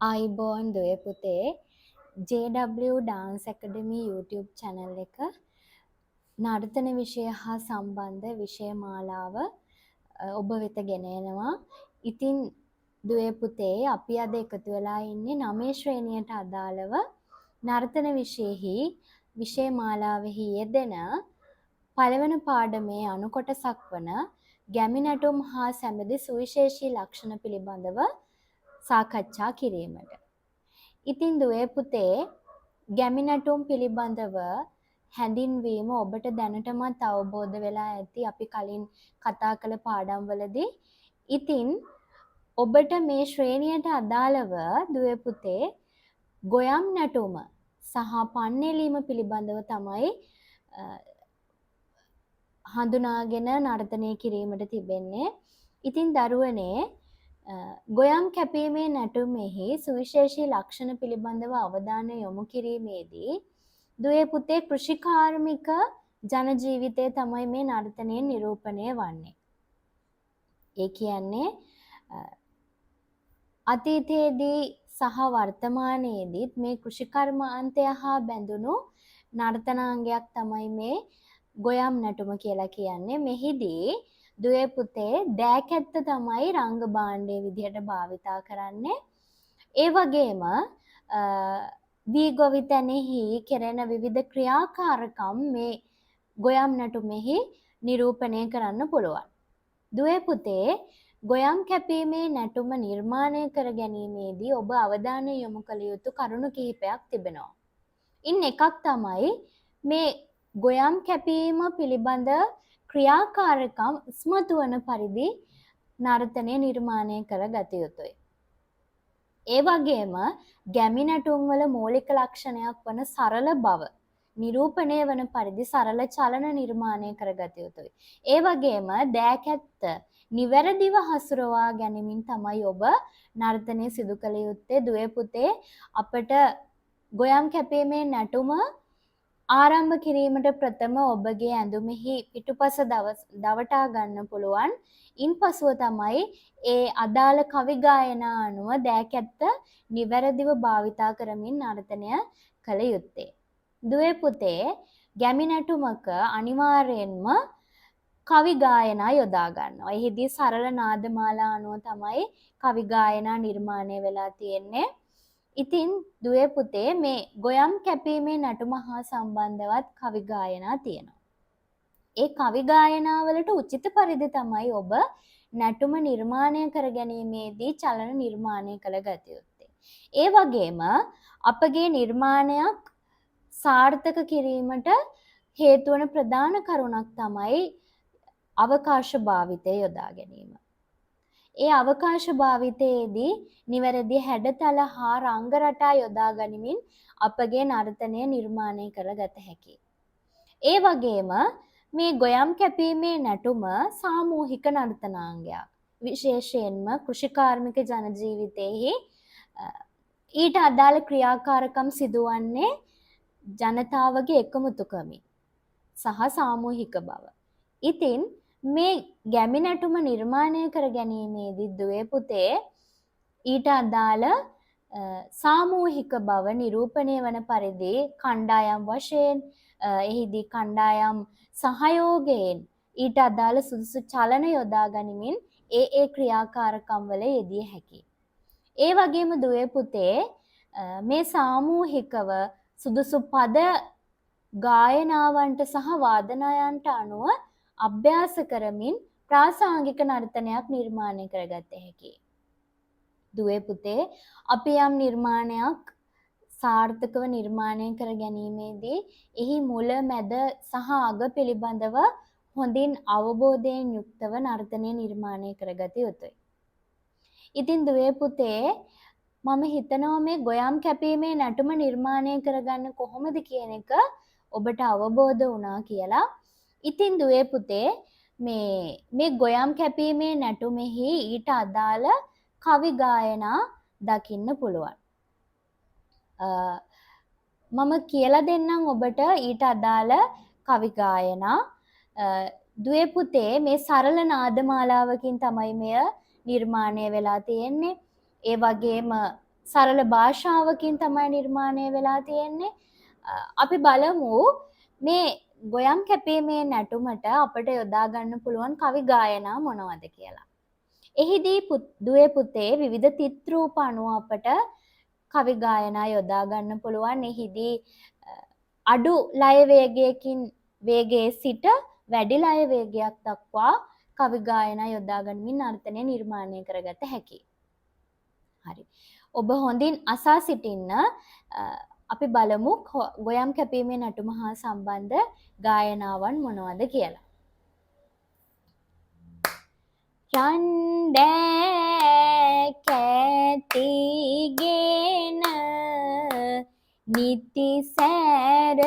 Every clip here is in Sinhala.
ආයිබෝන් දුවේ පුතේ JW Dance Academy YouTube channel එක නර්තන විෂය හා සම්බන්ධ විෂය මාලාව ඔබ වෙත ගෙන එනවා. ඉතින් දුවේ පුතේ අපි අද එකතු වෙලා ඉන්නේ 9 ශ්‍රේණියට අදාළව නර්තන විෂයෙහි විෂය මාලාවෙහි යෙදෙන පළවෙනි පාඩමේ අනු කොටසක් වන ගැමි නැටුම් හා සැමැදි සුවිශේෂී ලක්ෂණ පිළිබඳව සාකච්ඡා කිරීමට. ඉතින් දුවේ පුතේ ගැමි නැටුම් පිළිබඳව හැඳින්වීම ඔබට දැනටමත් අවබෝධ වෙලා ඇති අපි කලින් කතා කළ පාඩම්වලදී. ඉතින් ඔබට මේ ශ්‍රේණියට අදාළව දුවේ පුතේ ගොයම් නැටුම සහ පන්නේලීම පිළිබඳව තමයි හඳුනාගෙන නර්තනය කිරීමට තිබෙන්නේ. ඉතින් දරුවනේ ගොයම් කැපීමේ නැටුමෙහි සුවිශේෂී ලක්ෂණ පිළිබඳව අවධානය යොමු කිරීමේදී දුවේ පුතේ කෘෂිකාර්මික ජන ජීවිතය තමයි මේ නර්තනයෙන් නිරූපණය වන්නේ. ඒ කියන්නේ අතීතයේදී සහ වර්තමානයේදීත් මේ කෘෂිකර්මාන්තය හා බැඳුණු නර්තනාංගයක් තමයි මේ ගොයම් නැටුම කියලා කියන්නේ. මෙහිදී දුවේ පුතේ දෑකැත්ත තමයි රංග භාණ්ඩයේ විදිහට භාවිතා කරන්නේ. ඒ වගේම වී ගොවිතැනෙහි කෙරෙන විවිධ ක්‍රියාකාරකම් මේ ගොයම් නැටුමෙහි නිරූපණය කරන්න පුළුවන්. දුවේ පුතේ ගොයම් කැපීමේ නැටුම නිර්මාණය කර ගැනීමේදී ඔබ අවධානය යොමු කළ යුතු කරුණු කිහිපයක් තිබෙනවා. ඉන් එකක් තමයි මේ ගොයම් කැපීම පිළිබඳ ක්‍රියාකාරකම් ඉස්මතු වන පරිදි නර්තනය නිර්මාණය කර ගත යුතුයි. ඒ වගේම ගැමි නැටුම් වල මූලික ලක්ෂණයක් වන සරල බව නිරූපණය වන පරිදි සරල චලන නිර්මාණය කර ගත යුතුයි. ඒ වගේම දෑකැත්ත නිවැරදිව හසුරවා ගැනීමෙන් තමයි ඔබ නර්තනය සිදු කළ යුත්තේ. දුවේ පුතේ අපට ගොයම් කැපීමේ නැටුම ආරම්භ කිරීමට ප්‍රථම ඔබගේ ඇඳුමෙහි පිටුපස දවටා ගන්න පුළුවන්. ඉන්පසුව තමයි ඒ අදාළ කවි ගායනා අනුව දෑකැත්ත නිවැරදිව භාවිතා කරමින් නර්තනය කළ යුත්තේ. දුවේ පුතේ ගැමි නැටුමක අනිවාර්යෙන්ම කවි ගායනා යොදා ගන්නවා. එහිදී සරල නාදමාලා අනුව තමයි කවි ගායනා නිර්මාණය වෙලා තියෙන්නේ. ඉතින් දුවේ පුතේ මේ ගොයම් කැපීමේ නැටුම හා සම්බන්ධවත් කවි ගායනා තියෙනවා. ඒ කවි ගායනාවලට උචිත පරිදි තමයි ඔබ නැටුම නිර්මාණය කර ගැනීමේදී චලන නිර්මාණය කළ ගත යුත්තේ. ඒ වගේම අපගේ නිර්මාණයක් සාර්ථක කිරීමට හේතු වන ප්‍රධාන කරුණක් තමයි අවකාශ භාවිතය යොදා ගැනීම. ඒ අවකාශ භාවිතයේදී නිවැරදි හැඩතල හා රංග රටා යොදා ගනිමින් අපගේ නර්තනය නිර්මාණය කරගත හැකියි. ඒ වගේම මේ ගොයම් කැපීමේ නැටුම සාමූහික නර්තනාංගයක්. විශේෂයෙන්ම කෘෂිකාර්මික ජන ජීවිතයෙහි ඊට අදාළ ක්‍රියාකාරකම් සිදුවන්නේ ජනතාවගේ එකමුතුකමින් සහ සාමූහික බව. ඉතින් මේ ගැමි නැටුම නිර්මාණය කර ගැනීමේදී දුවේ පුතේ ඊට අදාළ සාමූහික බව නිරූපණය වන පරිදි කණ්ඩායම් වශයෙන් එහිදී කණ්ඩායම් සහයෝගයෙන් ඊට අදාළ සුදුසු චලන යොදා ගනිමින් ඒ ක්‍රියාකාරකම් වල යෙදිය හැකියි. ඒ වගේම දුවේ පුතේ මේ සාමූහිකව සුදුසු පද ගායනාවන්ට සහ වාදනයන්ට අනුව අභ්‍යාස කරමින් ප්‍රාසංගික නර්තනයක් නිර්මාණය කරගත හැකියි. දුවේ පුතේ අපි යම් නිර්මාණයක් සාර්ථකව නිර්මාණය කර ගැනීමේදී එහි මුල මැද සහ අග පිළිබඳව හොඳින් අවබෝධයෙන් යුක්තව නර්තනය නිර්මාණය කරගත යුතුයි. ඉතින් දුවේ පුතේ මම හිතනවා මේ ගොයම් කැපීමේ නැටුම නිර්මාණය කරගන්න කොහොමද කියන එක ඔබට අවබෝධ වුණා කියලා. ඉතින් දුවේ පුතේ මේ ගොයම් කැපීමේ නැටුමෙහි ඊට අදාළ කවි ගායනා දකින්න පුළුවන්. මම කියලා දෙන්නම් ඔබට ඊට අදාළ කවි ගායනා. දුවේ පුතේ මේ සරල නාදමාලාවකින් තමයි මෙය නිර්මාණය වෙලා තියෙන්නේ. ඒ වගේම සරල භාෂාවකින් තමයි නිර්මාණය වෙලා තියෙන්නේ. අපි බලමු මේ ගොයම් කැපීමේ නැටුමට අපට යොදා ගන්න පුළුවන් කවි ගායනා මොනවද කියලා. එහිදී දුවේ පුතේ විවිධ තිත්‍රූප අනුව අපට කවි ගායනා යොදා ගන්න පුළුවන්. එහිදී අඩු ලය වේගයකින් වේගයේ සිට වැඩි ලය වේගයක් දක්වා කවි ගායනා යොදා ගනිමින් නර්තනය නිර්මාණය කරගත හැකියි. හරි. ඔබ හොඳින් අසා සිටින්න. අපි බලමු ගොයම් කැපීමේ නැටුම හා සම්බන්ධ ගායනාවන් මොනවද කියලා. රන්දෑ කැතිගෙන නිති සෑර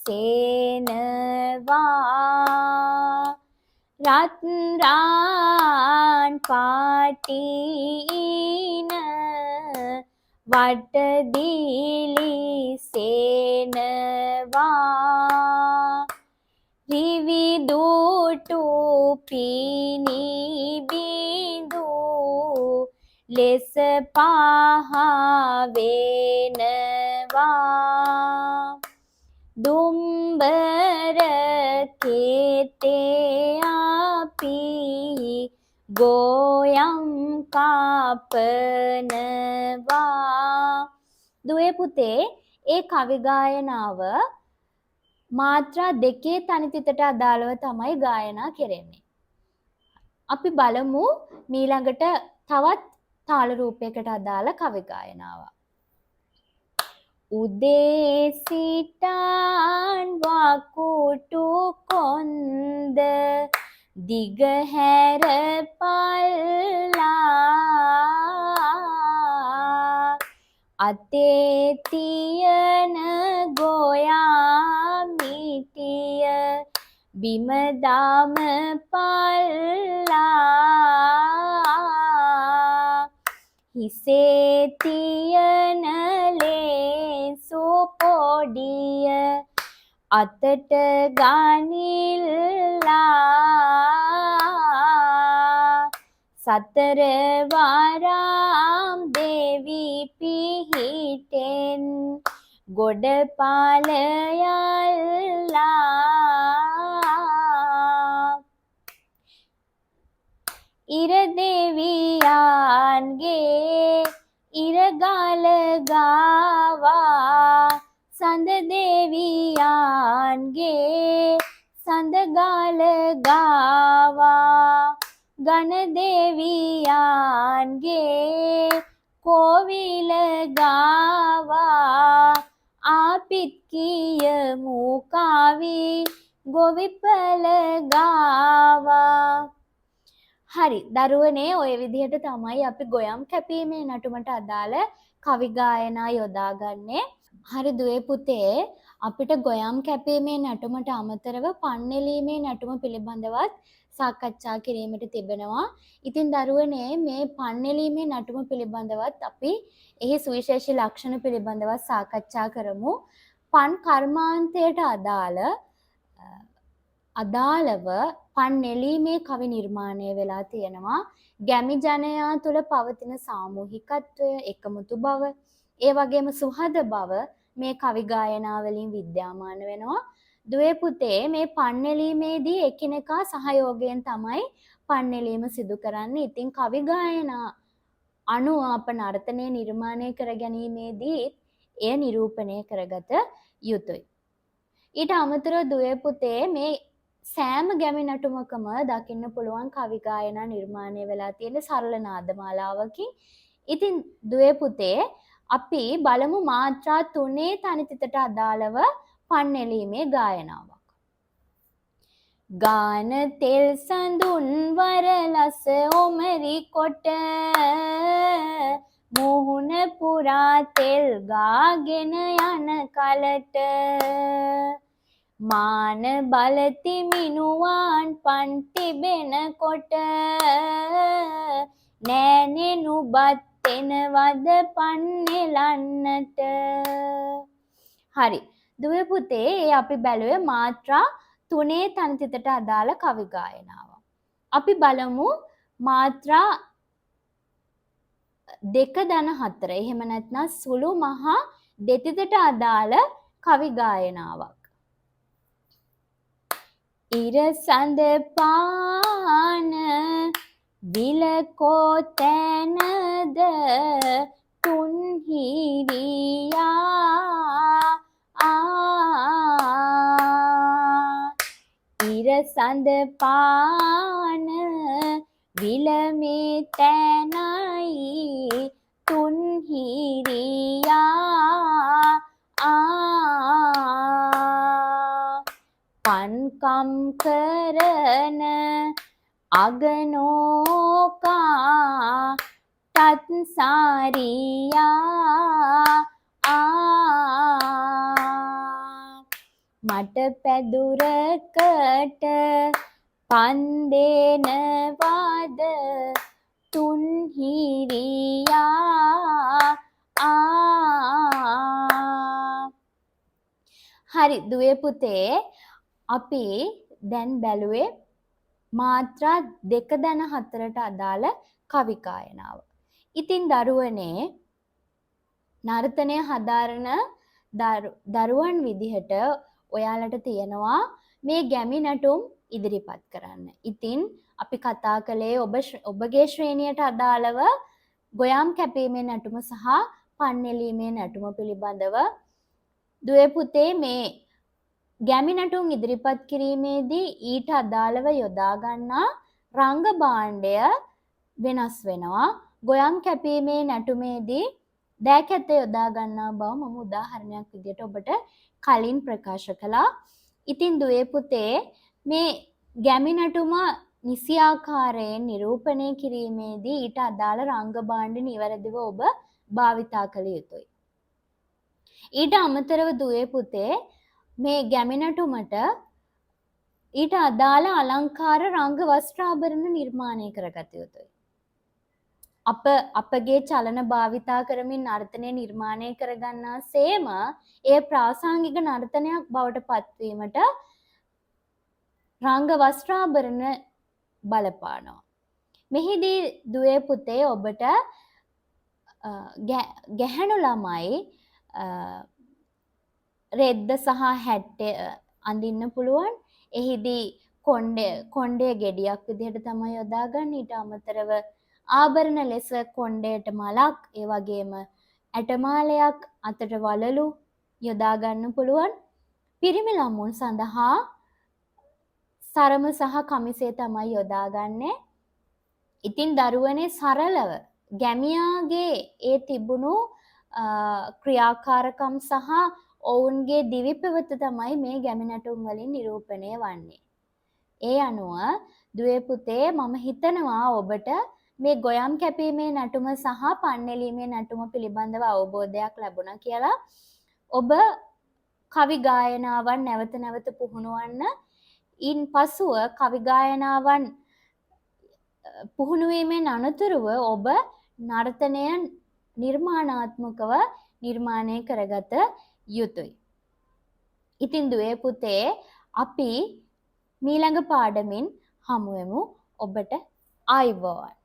සේනවා රත්රාන් පාටින වටදිලි සේනවා රිවිදුටු පිනිබිඳු ලෙස පහවෙනවා දුම්බර කෙතේ අපි ගෝයම් කාපනවා. දුවේ පුතේ ඒ කවි ගායනාව මාත්‍රා දෙකේ තනිතිතට අදාළව තමයි ගායනා කෙරෙන්නේ. අපි බලමු මීළඟට තවත් තාල රූපයකට අදාළ කවි ගායනාවක්. උදේ සිටන් වකුටු කොන්ද දිගහැර පල්ලා අතේ තියන ගෝයා මිටිය බිම දාම පල්ලා හිසේ තියන ලේසු පොඩිය අතට ගනිල්ලා සතර වාරම් දෙවි පිහිටෙන් ගොඩපාලයල්ලා ඉර දෙවියන්ගේ ඉරගල ගාවා සඳ දෙවියන්ගේ සඳගල ගාවා ගණ දෙවියන්ගේ කෝවිල ගාවා ආපිත් කියමු කවි ගොවිපල ගාවා. හරි දරුවනේ ඔය විදිහට තමයි අපි ගොයම් කැපීමේ නටුමට අදාළ කවි ගායනා යොදාගන්නේ. හරි දුවේ පුතේ අපිට ගොයම් කැපීමේ නටුමට අමතරව පන්නැලීමේ නටුම පිළිබඳවත් සාකච්ඡා කිරීමට තිබෙනවා. ඉතින් දරුවනේ මේ පන්නැලීමේ නටුම පිළිබඳවත් අපි එහි සුවිශේෂී ලක්ෂණ පිළිබඳවත් සාකච්ඡා කරමු. පන් කර්මාන්තයට අදාළව පන්නැලීමේ කවි නිර්මාණය වෙලා තියෙනවා. ගැමි ජනයා තුළ පවතින සාමූහිකත්වය, එකමුතු බව, ඒ වගේම සුහද බව මේ කවි ගායනා වලින් විද්‍යාමාන වෙනවා. දුවේ පුතේ මේ පන්නැලීමේදී එකිනෙකා සහයෝගයෙන් තමයි පන්නැලීම සිදු කරන්නේ. ඉතින් කවි ගායනා අනුව අප නර්තනය නිර්මාණය කර ගැනීමේදී එය නිරූපණය කරගත යුතුයි. ඊට අමතරව දුවේ පුතේ මේ සෑම ගැමි නටුමකම දකින්න පුළුවන් කවි ගායනා නිර්මාණය වෙලා තියෙන සරල නාදමාලාවකින්. ඉතින් දුවේ පුතේ අපි බලමු මාත්‍රා 3 තනිතිතට අදාළව පන්නැලීමේ ගායනාවක්. ගාන තෙල් සඳුන් වරලස ඔමරි කොට මුහුණ පුරා තෙල් ගාගෙන යන කලට මාන බලති මිනුවාන් පන් තිබෙන කොට නෑනේ නුබත් එනවද පන්නෙලන්නට. හරි දුවේ පුතේ අපි බැලුවේ මාත්‍රා 3 තනිතිතට අදාළ කවි ගායනාව. අපි බලමු මාත්‍රා දෙක දන හතර එහෙම නැත්නම් සුළු මහා දෙතිතට අදාළ කවි ගායනාවක්. ඉරසඳ පාන විලකෝ තැනද තුන්හිරියා ඉරසඳ පාන විලමේ තැනයි තුන්හිරියා පන්කම් කරන අගනෝකා තත්සාරියා මට පැදුරකට පන්දේනවාද තුන්හිරියා හරි දුවේ පුතේ අපි දැන් බැලුවේ මාත්‍රා 2 දන 4ට අදාළ කවි ගායනාව. ඉතින් දරුවනේ නර්තනය හදාරන දරුවන් විදිහට ඔයාලට තියෙනවා මේ ගැමි නැටුම් ඉදිරිපත් කරන්න. ඉතින් අපි කතා කළේ ඔබගේ ශ්‍රේණියට අදාළව ගොයම් කැපීමේ නැටුම සහ පන්නెලීමේ නැටුම පිළිබඳව දුවේ පුතේ මේ ගැමි නැටුම් ඉදිරිපත් කිරීමේදී ඊට අදාළව යොදා ගන්නා රංග භාණ්ඩය වෙනස් වෙනවා. ගොයම් කැපීමේ නැටුමේදී දෑකැත්ත යොදා ගන්නා බව මම උදාහරණයක් විදිහට ඔබට කලින් ප්‍රකාශ කළා. ඉතින් දුවේ පුතේ මේ ගැමි නැටුම නිසි ආකාරයෙන් නිරූපණය කිරීමේදී ඊට අදාළ රංග භාණ්ඩ නිවැරදිව ඔබ භාවිතා කළ යුතුයි. ඊට අමතරව දුවේ පුතේ මේ ගැමි නැටුමට ඊට අදාළ අලංකාර රංග වස්ත්‍රාභරණ නිර්මාණය කරගත යුතුයි. අපගේ චලන භාවිතා කරමින් නර්තනය නිර්මාණය කරගන්නා සේම එය ප්‍රාසංගික නර්තනයක් බවට පත්වීමට රංග වස්ත්‍රාභරණ බලපානවා. මෙහිදී දුවේ පුතේ ඔබට ගැහැණු ළමයි රෙද්ද සහ හැට්ටය අඳින්න පුළුවන්. එහිදී කොණ්ඩය ගෙඩියක් විදිහට තමයි යොදාගන්නේ. ඊට අමතරව ආභරණ ලෙස කොණ්ඩයට මලක්, ඒ වගේම ඇටමාලයක්, අතට වලලු යොදා ගන්න පුළුවන්. පිරිමි ළමුන් සඳහා සරම සහ කමිසය තමයි යොදාගන්නේ. ඉතින් දරුවනේ සරලව ගැමියාගේ ඒ තිබුණු ක්‍රියාකාරකම් සහ ඔවුන්ගේ දිවි පෙවත තමයි මේ ගැමි නැටුම් වලින් නිරූපණය වන්නේ. ඒ අනුව දුවේ පුතේ මම හිතනවා ඔබට මේ ගොයම් කැපීමේ නැටුම සහ පන්නెලීමේ නැටුම පිළිබඳව අවබෝධයක් ලැබුණා කියලා. ඔබ කවි ගායනාවන් නැවත නැවත පුහුණුවන්න. ඉන් පසුව කවි ගායනාවන් පුහුණු වීමෙන් අනතුරුව ඔබ නර්තනය නිර්මාණාත්මකව නිර්මාණය කරගත යුතුයි. ඉතින් දුවේ පුතේ අපි මීළඟ පාඩමින් හමු වෙමු. ඔබට ආයුබෝවන්.